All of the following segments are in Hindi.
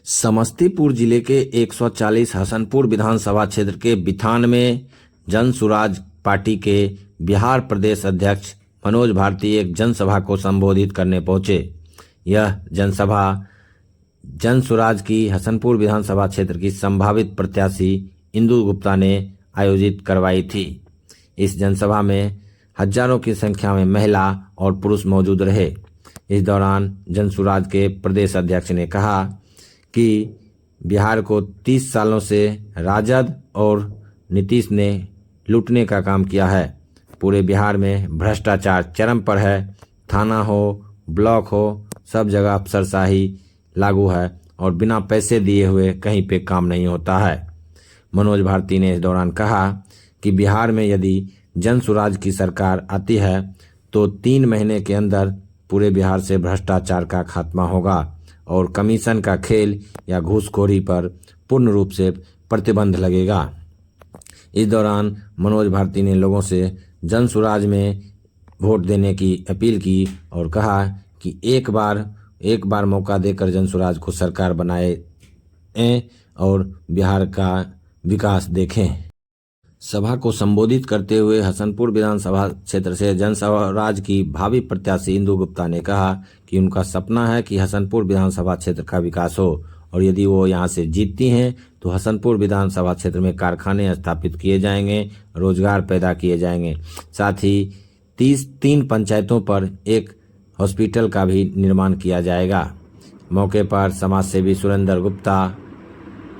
समस्तीपुर जिले के 140 हसनपुर विधानसभा क्षेत्र के बिथान में जन सुराज पार्टी के बिहार प्रदेश अध्यक्ष मनोज भारती एक जनसभा को संबोधित करने पहुंचे। यह जनसभा जन सुराज की हसनपुर विधानसभा क्षेत्र की संभावित प्रत्याशी इंदु गुप्ता ने आयोजित करवाई थी। इस जनसभा में हजारों की संख्या में महिला और पुरुष मौजूद रहे। इस दौरान जन सुराज के प्रदेश अध्यक्ष ने कहा कि बिहार को 30 सालों से राजद और नीतीश ने लूटने का काम किया है। पूरे बिहार में भ्रष्टाचार चरम पर है। थाना हो, ब्लॉक हो, सब जगह अफसरशाही लागू है और बिना पैसे दिए हुए कहीं पे काम नहीं होता है। मनोज भारती ने इस दौरान कहा कि बिहार में यदि जन सुराज की सरकार आती है तो 3 महीने के अंदर पूरे बिहार से भ्रष्टाचार का खात्मा होगा और कमीशन का खेल या घूसखोरी पर पूर्ण रूप से प्रतिबंध लगेगा। इस दौरान मनोज भारती ने लोगों से जन सुराज में वोट देने की अपील की और कहा कि एक बार मौका देकर जन सुराज को सरकार बनाए और बिहार का विकास देखें। सभा को संबोधित करते हुए हसनपुर विधानसभा क्षेत्र से जन स्वराज की भावी प्रत्याशी इंदु गुप्ता ने कहा कि उनका सपना है कि हसनपुर विधानसभा क्षेत्र का विकास हो और यदि वो यहां से जीतती हैं तो हसनपुर विधानसभा क्षेत्र में कारखाने स्थापित किए जाएंगे, रोजगार पैदा किए जाएंगे। साथ ही 3 पंचायतों पर एक हॉस्पिटल का भी निर्माण किया जाएगा। मौके पर समाजसेवी सुरेंद्र गुप्ता,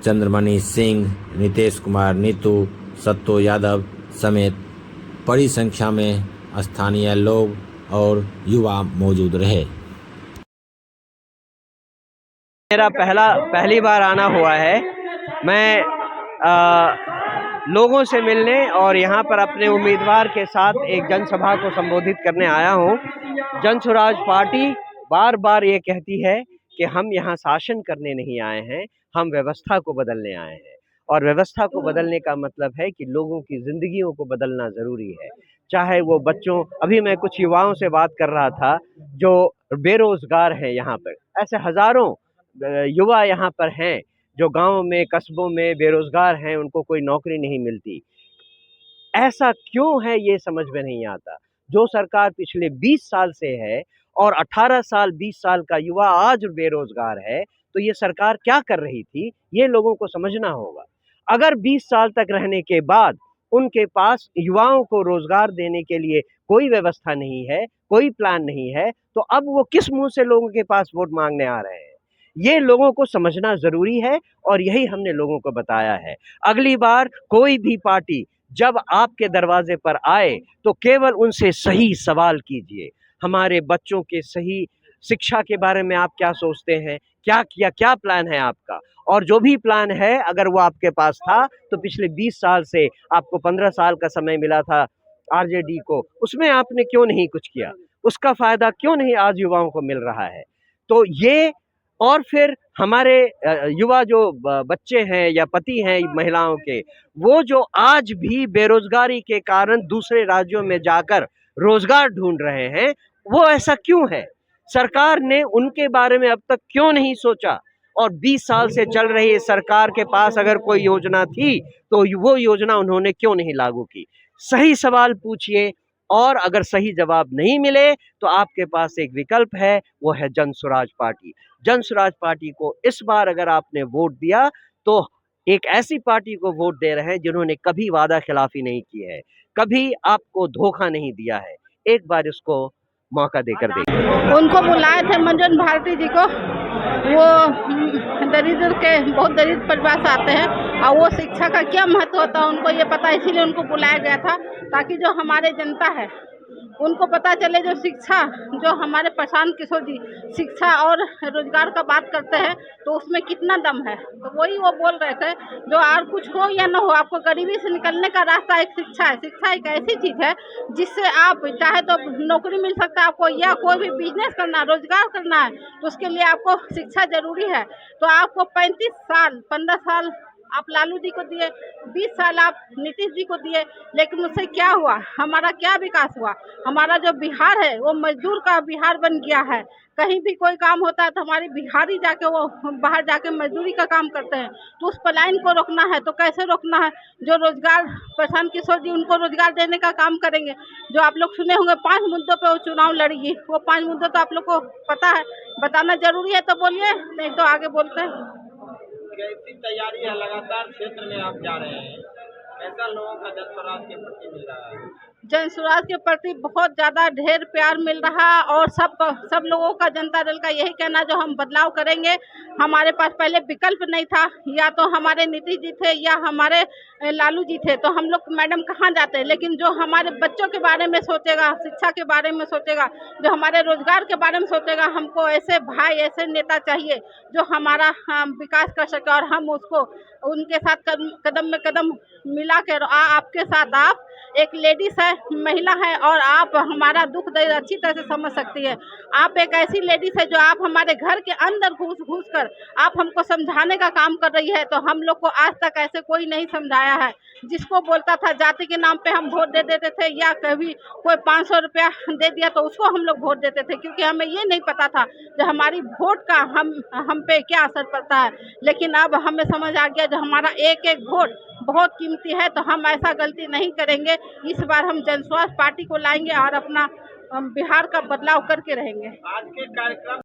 चंद्रमणि सिंह, नितेश कुमार नीतू, सत्तो यादव समेत बड़ी संख्या में स्थानीय लोग और युवा मौजूद रहे। मेरा पहली बार आना हुआ है। मैं लोगों से मिलने और यहाँ पर अपने उम्मीदवार के साथ एक जनसभा को संबोधित करने आया हूँ। जन सुराज पार्टी बार बार ये कहती है कि हम यहाँ शासन करने नहीं आए हैं, हम व्यवस्था को बदलने आए हैं। और व्यवस्था को बदलने का मतलब है कि लोगों की जिंदगियों को बदलना ज़रूरी है। चाहे वो बच्चों, अभी मैं कुछ युवाओं से बात कर रहा था जो बेरोजगार हैं। यहाँ पर ऐसे हज़ारों युवा यहाँ पर हैं जो गाँव में, कस्बों में बेरोजगार हैं, उनको कोई नौकरी नहीं मिलती। ऐसा क्यों है ये समझ में नहीं आता। जो सरकार पिछले 20 साल से है और 18 साल 20 साल का युवा आज बेरोजगार है, तो ये सरकार क्या कर रही थी, ये लोगों को समझना होगा। अगर 20 साल तक रहने के बाद उनके पास युवाओं को रोजगार देने के लिए कोई व्यवस्था नहीं है, कोई प्लान नहीं है, तो अब वो किस मुंह से लोगों के पास वोट मांगने आ रहे हैं। ये लोगों को समझना जरूरी है और यही हमने लोगों को बताया है। अगली बार कोई भी पार्टी जब आपके दरवाजे पर आए तो केवल उनसे सही सवाल कीजिए। हमारे बच्चों के सही शिक्षा के बारे में आप क्या सोचते हैं, क्या प्लान है आपका। और जो भी प्लान है अगर वो आपके पास था तो पिछले 20 साल से आपको 15 साल का समय मिला था आरजेडी को, उसमें आपने क्यों नहीं कुछ किया, उसका फायदा क्यों नहीं आज युवाओं को मिल रहा है। तो ये, और फिर हमारे युवा जो बच्चे हैं या पति हैं महिलाओं के, वो जो आज भी बेरोजगारी के कारण दूसरे राज्यों में जाकर रोजगार ढूंढ रहे हैं, वो ऐसा क्यों है। सरकार ने उनके बारे में अब तक क्यों नहीं सोचा। और 20 साल से चल रही सरकार के पास अगर कोई योजना थी तो वो योजना उन्होंने क्यों नहीं लागू की। सही सवाल पूछिए और अगर सही जवाब नहीं मिले तो आपके पास एक विकल्प है, वो है जन सुराज पार्टी। जन सुराज पार्टी को इस बार अगर आपने वोट दिया तो एक ऐसी पार्टी को वोट दे रहे हैं जिन्होंने कभी वादा खिलाफी नहीं की है, कभी आपको धोखा नहीं दिया है। एक बार इसको मौका देकर देखिए। उनको बुलाए थे मनोज भारती जी को, वो दरिद्र के बहुत दरिद्र परिवार से आते हैं और वो शिक्षा का क्या महत्व होता है उनको ये पता, इसीलिए उनको बुलाया गया था ताकि जो हमारे जनता है उनको पता चले जो शिक्षा, जो हमारे प्रशांत किशोर जी शिक्षा और रोजगार का बात करते हैं तो उसमें कितना दम है। तो वही वो बोल रहे थे जो और कुछ हो या न हो, आपको गरीबी से निकलने का रास्ता एक शिक्षा है। शिक्षा एक ऐसी चीज़ है जिससे आप चाहे तो नौकरी मिल सकता है आपको, या कोई भी बिजनेस करना, रोजगार करना है तो उसके लिए आपको शिक्षा जरूरी है। तो आपको 35 साल 15 साल आप लालू जी को दिए, 20 साल आप नीतीश जी को दिए, लेकिन उससे क्या हुआ? हमारा क्या विकास हुआ? हमारा जो बिहार है वो मजदूर का बिहार बन गया है। कहीं भी कोई काम होता है तो हमारे बिहारी जाके वो बाहर जाके मजदूरी का काम करते हैं। तो उस पलायन को रोकना है तो कैसे रोकना है? जो रोजगार प्रशांत किशोर जी उनको रोजगार देने का काम करेंगे। जो आप लोग सुने होंगे 5 मुद्दों पे वो चुनाव लड़ेगी, वो 5 मुद्दे तो आप लोग को पता है, बताना जरूरी है तो बोलिए, नहीं तो आगे बोलते हैं। कैसी तैयारी है? लगातार क्षेत्र में आप जा रहे हैं, कैसा लोगों का जन स्वराज के प्रति मिल रहा है? जन स्वराज के प्रति बहुत ज़्यादा ढेर प्यार मिल रहा है और सब लोगों का जनता दल का यही कहना जो हम बदलाव करेंगे। हमारे पास पहले विकल्प नहीं था, या तो हमारे नीतीश जी थे या हमारे लालू जी थे, तो हम लोग मैडम कहाँ जाते हैं। लेकिन जो हमारे बच्चों के बारे में सोचेगा, शिक्षा के बारे में सोचेगा, जो हमारे रोजगार के बारे में सोचेगा, हमको ऐसे भाई ऐसे नेता चाहिए जो हमारा विकास कर सके और हम उसको उनके साथ कदम में कदम मिला कर आपके साथ आप एक लेडीज है, महिला है और आप हमारा दुख दर्द अच्छी तरह से समझ सकती है। आप एक ऐसी लेडीज है जो आप हमारे घर के अंदर घुस कर आप हमको समझाने का काम कर रही है। तो हम लोग को आज तक ऐसे कोई नहीं समझाया है। जिसको बोलता था जाति के नाम पे हम वोट दे देते थे, या कभी कोई 500 रुपया दे दिया तो उसको हम लोग वोट देते थे, क्योंकि हमें ये नहीं पता था जो हमारी वोट का हम पे क्या असर पड़ता है। लेकिन अब हमें समझ आ गया जो हमारा एक एक वोट बहुत कीमती है, तो हम ऐसा गलती नहीं करेंगे। इस बार हम जन स्वराज पार्टी को लाएंगे और अपना बिहार का बदलाव करके रहेंगे। आज के कार्यक्रम